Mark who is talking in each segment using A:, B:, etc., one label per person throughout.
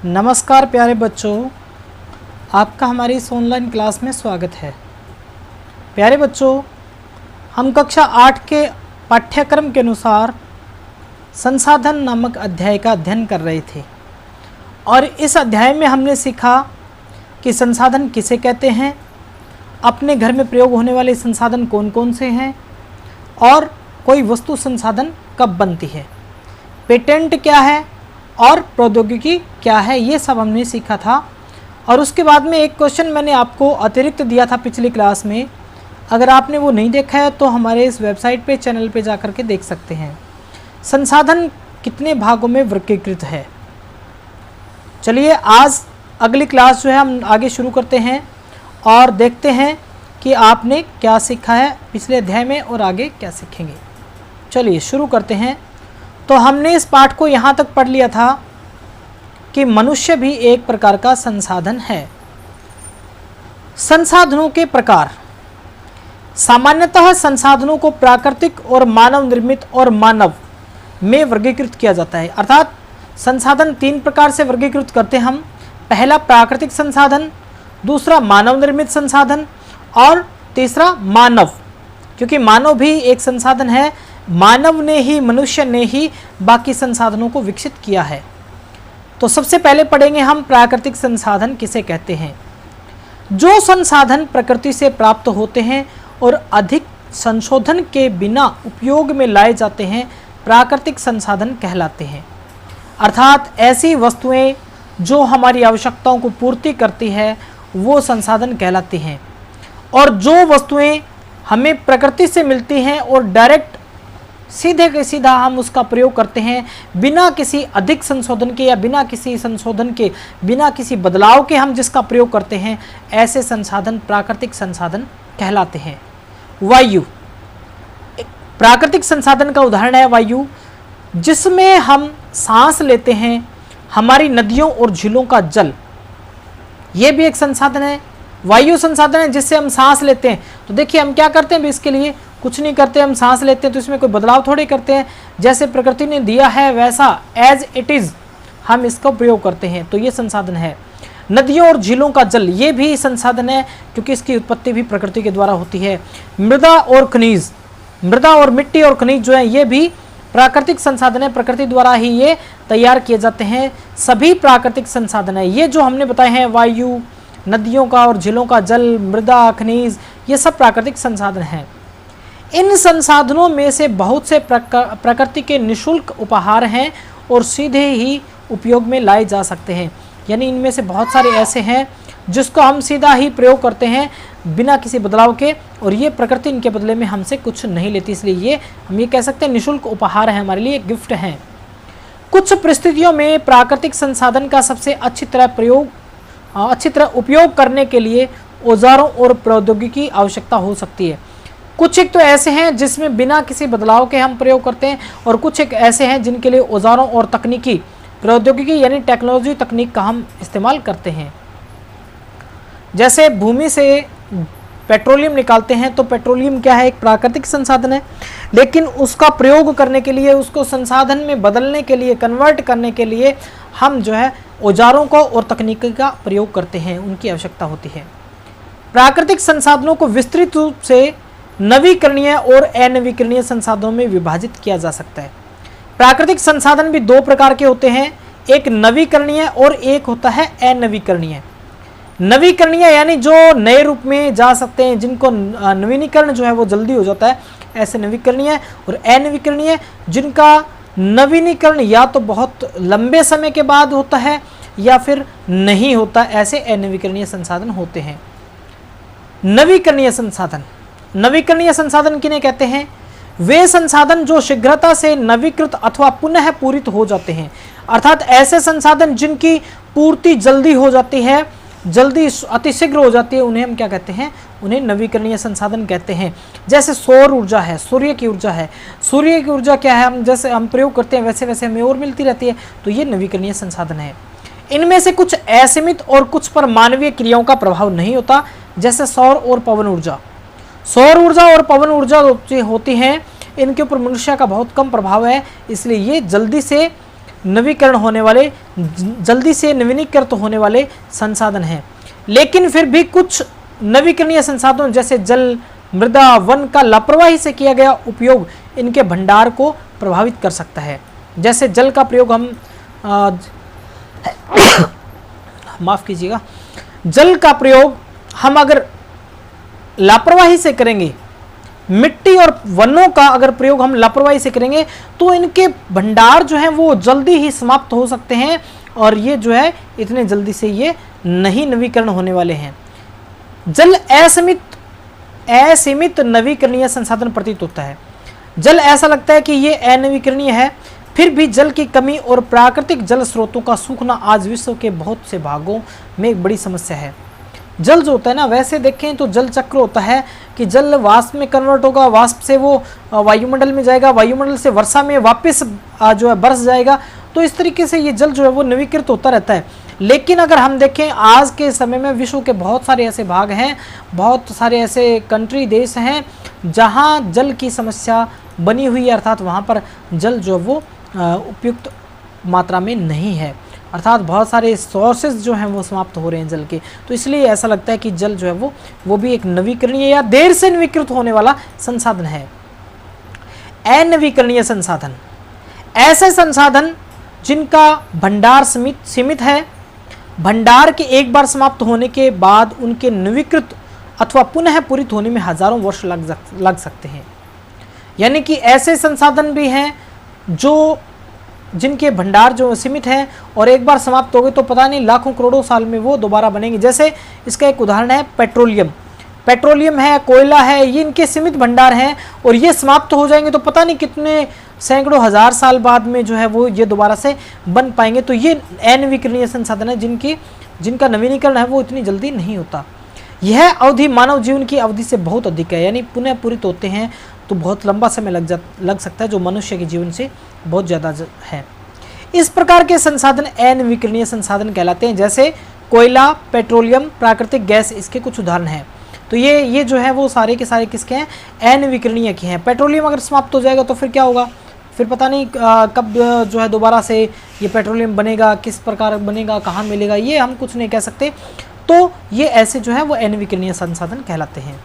A: नमस्कार प्यारे बच्चों, आपका हमारी इस ऑनलाइन क्लास में स्वागत है। प्यारे बच्चों, हम कक्षा 8 के पाठ्यक्रम के अनुसार संसाधन नामक अध्याय का अध्ययन कर रहे थे और इस अध्याय में हमने सीखा कि संसाधन किसे कहते हैं, अपने घर में प्रयोग होने वाले संसाधन कौन कौन से हैं और कोई वस्तु संसाधन कब बनती है, पेटेंट क्या है और प्रौद्योगिकी क्या है, ये सब हमने सीखा था। और उसके बाद में एक क्वेश्चन मैंने आपको अतिरिक्त दिया था पिछली क्लास में, अगर आपने वो नहीं देखा है तो हमारे इस वेबसाइट पे चैनल पे जा कर के देख सकते हैं। संसाधन कितने भागों में वर्गीकृत है। चलिए आज अगली क्लास जो है हम आगे शुरू करते हैं और देखते हैं कि आपने क्या सीखा है पिछले अध्याय में और आगे क्या सीखेंगे। चलिए शुरू करते हैं। तो हमने इस पाठ को यहाँ तक पढ़ लिया था कि मनुष्य भी एक प्रकार का संसाधन है। संसाधनों के प्रकार। सामान्यतः संसाधनों को प्राकृतिक और मानव निर्मित और मानव में वर्गीकृत किया जाता है। अर्थात संसाधन 3 प्रकार से वर्गीकृत करते हैं हम। पहला प्राकृतिक संसाधन, दूसरा मानव निर्मित संसाधन और तीसरा मानव, क्योंकि मानव भी एक संसाधन है। मानव ने ही, मनुष्य ने ही बाकी संसाधनों को विकसित किया है। तो सबसे पहले पढ़ेंगे हम प्राकृतिक संसाधन किसे कहते हैं। जो संसाधन प्रकृति से प्राप्त होते हैं और अधिक संशोधन के बिना उपयोग में लाए जाते हैं, प्राकृतिक संसाधन कहलाते हैं। अर्थात ऐसी वस्तुएं जो हमारी आवश्यकताओं को पूर्ति करती है वो संसाधन कहलाती हैं। और जो वस्तुएं हमें प्रकृति से मिलती हैं और डायरेक्ट सीधे के सीधा हम उसका प्रयोग करते हैं, बिना किसी अधिक संशोधन के या बिना किसी संशोधन के, बिना किसी बदलाव के हम जिसका प्रयोग करते हैं, ऐसे संसाधन प्राकृतिक संसाधन कहलाते हैं। वायु प्राकृतिक संसाधन का उदाहरण है वायु, जिसमें हम सांस लेते हैं। हमारी नदियों और झीलों का जल, ये भी एक संसाधन है, वायु संसाधन है जिससे हम सांस लेते हैं। तो देखिए हम क्या करते हैं, इसके लिए कुछ नहीं करते, हम सांस लेते हैं तो इसमें कोई बदलाव थोड़े करते हैं। जैसे प्रकृति ने दिया है वैसा एज इट इज़ हम इसका प्रयोग करते हैं, तो ये संसाधन है। नदियों और झीलों का जल, ये भी संसाधन है क्योंकि इसकी उत्पत्ति भी प्रकृति के द्वारा होती है। मृदा और खनिज, मृदा और मिट्टी और खनिज जो है ये भी प्राकृतिक संसाधन है, प्रकृति द्वारा ही ये तैयार किए जाते हैं। सभी प्राकृतिक संसाधन है ये जो हमने बताए हैं, वायु, नदियों का और झीलों का जल, मृदा, खनिज, ये सब प्राकृतिक संसाधन हैं। इन संसाधनों में से बहुत से प्रकृति के निःशुल्क उपहार हैं और सीधे ही उपयोग में लाए जा सकते हैं। यानी इनमें से बहुत सारे ऐसे हैं जिसको हम सीधा ही प्रयोग करते हैं बिना किसी बदलाव के, और ये प्रकृति इनके बदले में हमसे कुछ नहीं लेती, इसलिए ये हम ये कह सकते हैं निःशुल्क उपहार है, हमारे लिए गिफ्ट हैं। कुछ परिस्थितियों में प्राकृतिक संसाधन का सबसे अच्छी तरह उपयोग करने के लिए औजारों और प्रौद्योगिकी की आवश्यकता हो सकती है। कुछ एक तो ऐसे हैं जिसमें बिना किसी बदलाव के हम प्रयोग करते हैं, और कुछ एक ऐसे हैं जिनके लिए औजारों और तकनीकी प्रौद्योगिकी यानी टेक्नोलॉजी तकनीक का हम इस्तेमाल करते हैं। जैसे भूमि से पेट्रोलियम निकालते हैं, तो पेट्रोलियम क्या है, एक प्राकृतिक संसाधन है, लेकिन उसका प्रयोग करने के लिए, उसको संसाधन में बदलने के लिए, कन्वर्ट करने के लिए हम जो है औजारों को और तकनीकी का प्रयोग करते हैं, उनकी आवश्यकता होती है। प्राकृतिक संसाधनों को विस्तृत रूप से नवीकरणीय और अनवीकरणीय संसाधनों में विभाजित किया जा सकता है। प्राकृतिक संसाधन भी 2 प्रकार के होते हैं, एक नवीकरणीय और एक होता है अनवीकरणीय। नवीकरणीय यानी जो नए रूप में जा सकते हैं, जिनको नवीनीकरण जो है वो जल्दी हो जाता है, ऐसे नवीकरणीय। और अनवीकरणीय जिनका नवीनीकरण या तो बहुत लंबे समय के बाद होता है या फिर नहीं होता, ऐसे अनवीकरणीय संसाधन होते हैं। नवीकरणीय संसाधन, नवीकरणीय संसाधन किन्हें कहते हैं, वे संसाधन जो शीघ्रता से नवीकृत अथवा पुनः पूरित हो जाते हैं। अर्थात ऐसे संसाधन जिनकी पूर्ति जल्दी हो जाती है, जल्दी अतिशीघ्र हो जाती है, उन्हें हम क्या कहते हैं, उन्हें नवीकरणीय संसाधन कहते हैं। जैसे सौर ऊर्जा है, सूर्य की ऊर्जा है। सूर्य की ऊर्जा क्या है, हम जैसे हम प्रयोग करते हैं वैसे वैसे हमें और मिलती रहती है, तो ये नवीकरणीय संसाधन है। इनमें से कुछ असीमित और कुछ पर मानवीय क्रियाओं का प्रभाव नहीं होता, जैसे सौर और पवन ऊर्जा। सौर ऊर्जा और पवन ऊर्जा होती हैं, इनके ऊपर मनुष्य का बहुत कम प्रभाव है, इसलिए ये जल्दी से नवीकरण होने वाले, जल्दी से नवीनीकृत होने वाले संसाधन हैं। लेकिन फिर भी कुछ नवीकरणीय संसाधनों जैसे जल, मृदा, वन का लापरवाही से किया गया उपयोग इनके भंडार को प्रभावित कर सकता है। जैसे जल का प्रयोग हम माफ कीजिएगा, जल का प्रयोग हम अगर लापरवाही से करेंगे, मिट्टी और वनों का अगर प्रयोग हम लापरवाही से करेंगे तो इनके भंडार जो हैं वो जल्दी ही समाप्त हो सकते हैं और ये जो है इतने जल्दी से ये नहीं नवीकरण होने वाले हैं। जल असीमित नवीकरणीय संसाधन प्रतीत होता है। जल ऐसा लगता है कि ये अनवीकरणीय है, फिर भी जल की कमी और प्राकृतिक जल स्रोतों का सूखना आज विश्व के बहुत से भागों में एक बड़ी समस्या है। जल जो होता है ना, वैसे देखें तो जल चक्र होता है कि जल वाष्प में कन्वर्ट होगा, वाष्प से वो वायुमंडल में जाएगा, वायुमंडल से वर्षा में वापस जो है बरस जाएगा। तो इस तरीके से ये जल जो है वो नवीकृत होता रहता है। लेकिन अगर हम देखें आज के समय में विश्व के बहुत सारे ऐसे भाग हैं, बहुत सारे ऐसे कंट्री, देश हैं जहाँ जल की समस्या बनी हुई है, अर्थात वहाँ पर जल जो है वो उपयुक्त मात्रा में नहीं है, अर्थात बहुत सारे सोर्सेज जो हैं वो समाप्त हो रहे हैं जल के। तो इसलिए ऐसा लगता है कि जल जो है वो भी एक नवीकरणीय या देर से नवीकृत होने वाला संसाधन है। अनवीकरणीय संसाधन, ऐसे संसाधन जिनका भंडार सीमित है, भंडार के एक बार समाप्त होने के बाद उनके नवीकृत अथवा पुनः पूरित होने में हजारों वर्ष लग सकते हैं। यानी कि ऐसे संसाधन भी हैं जो जिनके भंडार जो सीमित हैं और एक बार समाप्त हो गए तो पता नहीं लाखों करोड़ों साल में वो दोबारा बनेंगे। जैसे इसका एक उदाहरण है पेट्रोलियम है, कोयला है, ये इनके सीमित भंडार हैं और ये समाप्त हो जाएंगे तो पता नहीं कितने सैकड़ों हजार साल बाद में जो है वो ये दोबारा से बन पाएंगे। तो ये अनवीकरणीय संसाधन है जिनका नवीनीकरण है वो इतनी जल्दी नहीं होता। यह अवधि मानव जीवन की अवधि से बहुत अधिक है, यानी पुनः पूरित होते हैं तो बहुत लंबा समय लग सकता है, जो मनुष्य के जीवन से बहुत ज़्यादा है। इस प्रकार के संसाधन अनवीकरणीय संसाधन कहलाते हैं। जैसे कोयला, पेट्रोलियम, प्राकृतिक गैस इसके कुछ उदाहरण हैं। तो ये जो है वो सारे के सारे किसके हैं, अनवीकरणीय के हैं। पेट्रोलियम अगर समाप्त हो जाएगा तो फिर क्या होगा, फिर पता नहीं कब जो है दोबारा से ये पेट्रोलियम बनेगा, किस प्रकार बनेगा, कहाँ मिलेगा, ये हम कुछ नहीं कह सकते। तो ये ऐसे जो है वो अनवीकरणीय संसाधन कहलाते हैं।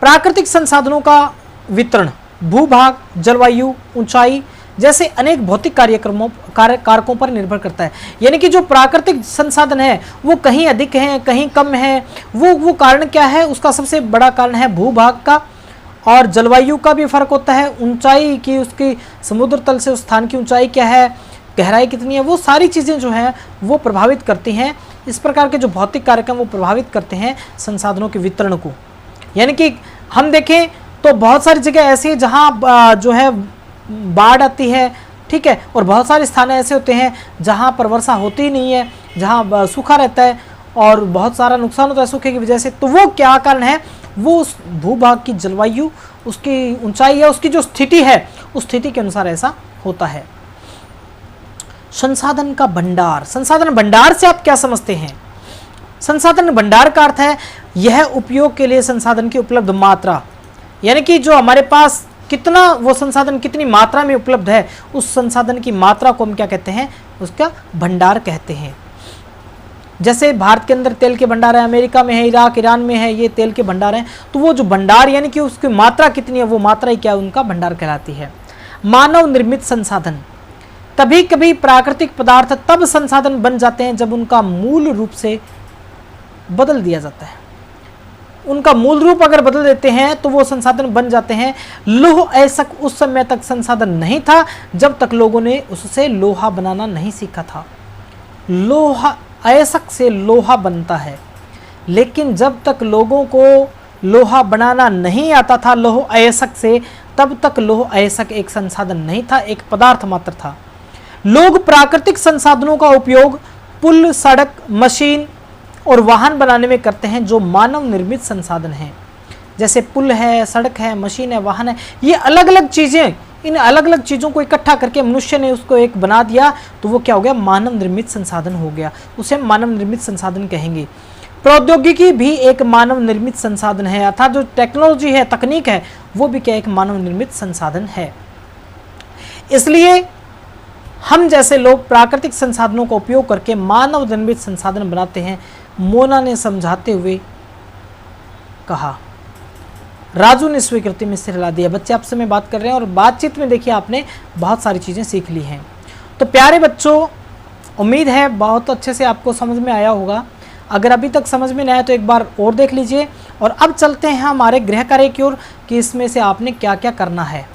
A: प्राकृतिक संसाधनों का वितरण भूभाग, जलवायु, ऊंचाई जैसे अनेक भौतिक कारकों पर निर्भर करता है। यानी कि जो प्राकृतिक संसाधन है वो कहीं अधिक हैं, कहीं कम है। वो कारण क्या है, उसका सबसे बड़ा कारण है भूभाग का, और जलवायु का भी फर्क होता है, ऊंचाई की, उसकी समुद्र तल से उस स्थान की ऊंचाई क्या है, गहराई कितनी है, वो सारी चीज़ें जो हैं वो प्रभावित करती हैं। इस प्रकार के जो भौतिक कारक हैं वो प्रभावित करते हैं संसाधनों के वितरण को। यानी कि हम देखें तो बहुत सारी जगह ऐसी है जहाँ जो है बाढ़ आती है, ठीक है, और बहुत सारे स्थान ऐसे होते हैं जहाँ पर वर्षा होती ही नहीं है, जहाँ सूखा रहता है और बहुत सारा नुकसान होता है सूखे की वजह से। तो वो क्या कारण है, वो उस भूभाग की जलवायु, उसकी ऊंचाई या उसकी जो स्थिति है उस स्थिति के अनुसार ऐसा होता है। संसाधन का भंडार, संसाधन भंडार से आप क्या समझते हैं? संसाधन भंडार का अर्थ है यह उपयोग के लिए संसाधन की उपलब्ध मात्रा, यानी कि जो हमारे पास कितना वो संसाधन कितनी मात्रा में उपलब्ध है, उस संसाधन की मात्रा को हम क्या कहते हैं, उसका भंडार कहते हैं। जैसे भारत के अंदर तेल के भंडार है, अमेरिका में है, इराक, ईरान में है, ये तेल के भंडार हैं। तो वो जो भंडार यानी कि उसकी मात्रा कितनी है, वो मात्रा ही क्या उनका भंडार कहलाती है। मानव निर्मित संसाधन, कभी कभी प्राकृतिक पदार्थ तब संसाधन बन जाते हैं जब उनका मूल रूप से बदल दिया जाता है। उनका मूल रूप अगर बदल देते हैं तो वो संसाधन बन जाते हैं। लौह अयस्क उस समय तक संसाधन नहीं था जब तक लोगों ने उससे लोहा बनाना नहीं सीखा था। लोहा अयस्क से लोहा बनता है, लेकिन जब तक लोगों को लोहा बनाना नहीं आता था लौह अयस्क से, तब तक लौह अयस्क एक संसाधन नहीं था, एक पदार्थ मात्र था। लोग प्राकृतिक संसाधनों का उपयोग पुल, सड़क, मशीन और वाहन बनाने में करते हैं जो मानव निर्मित संसाधन हैं। जैसे पुल है, सड़क है, मशीन है, वाहन है, ये अलग अलग चीज़ें, इन अलग अलग चीज़ों को इकट्ठा करके मनुष्य ने उसको एक बना दिया, तो वो क्या हो गया, मानव निर्मित संसाधन हो गया। उसे मानव निर्मित संसाधन कहेंगे। प्रौद्योगिकी भी एक मानव निर्मित संसाधन है, अर्थात जो टेक्नोलॉजी है, तकनीक है, वो भी क्या एक मानव निर्मित संसाधन है। इसलिए हम जैसे लोग प्राकृतिक संसाधनों का उपयोग करके मानव निर्मित संसाधन बनाते हैं, मोना ने समझाते हुए कहा। राजू ने स्वीकृति में सिर हिला दिया। बच्चे आपसे मैं बात कर रहे हैं और बातचीत में देखिए आपने बहुत सारी चीज़ें सीख ली हैं। तो प्यारे बच्चों, उम्मीद है बहुत अच्छे से आपको समझ में आया होगा। अगर अभी तक समझ में नहीं आया तो एक बार और देख लीजिए। और अब चलते हैं हमारे गृह कार्य की ओर कि इसमें से आपने क्या क्या करना है।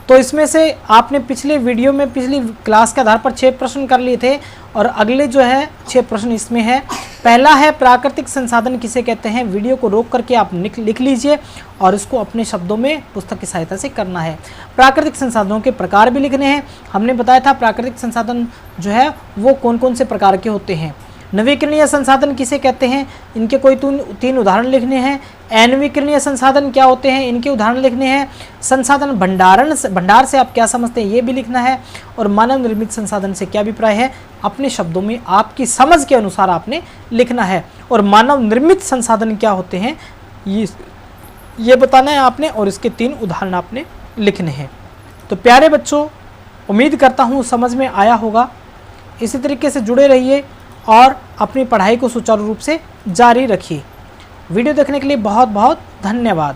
A: तो इसमें से आपने पिछले वीडियो में पिछली क्लास के आधार पर 6 प्रश्न कर लिए थे और अगले जो है 6 प्रश्न इसमें है। पहला है प्राकृतिक संसाधन किसे कहते हैं। वीडियो को रोक करके आप लिख लीजिए और इसको अपने शब्दों में पुस्तक की सहायता से करना है। प्राकृतिक संसाधनों के प्रकार भी लिखने हैं। हमने बताया था प्राकृतिक संसाधन जो है वो कौन कौन से प्रकार के होते हैं। नवीकरणीय संसाधन किसे कहते हैं, इनके कोई 3 उदाहरण लिखने हैं। अनवीकरणीय संसाधन क्या होते हैं, इनके उदाहरण लिखने हैं। संसाधन भंडार से आप क्या समझते हैं ये भी लिखना है। और मानव निर्मित संसाधन से क्या अभिप्राय है, अपने शब्दों में आपकी समझ के अनुसार आपने लिखना है। और मानव निर्मित संसाधन क्या होते हैं ये बताना है आपने और इसके 3 उदाहरण आपने लिखने हैं। तो प्यारे बच्चों, उम्मीद करता हूँ समझ में आया होगा। इसी तरीके से जुड़े रहिए और अपनी पढ़ाई को सुचारू रूप से जारी रखिए। वीडियो देखने के लिए बहुत बहुत धन्यवाद।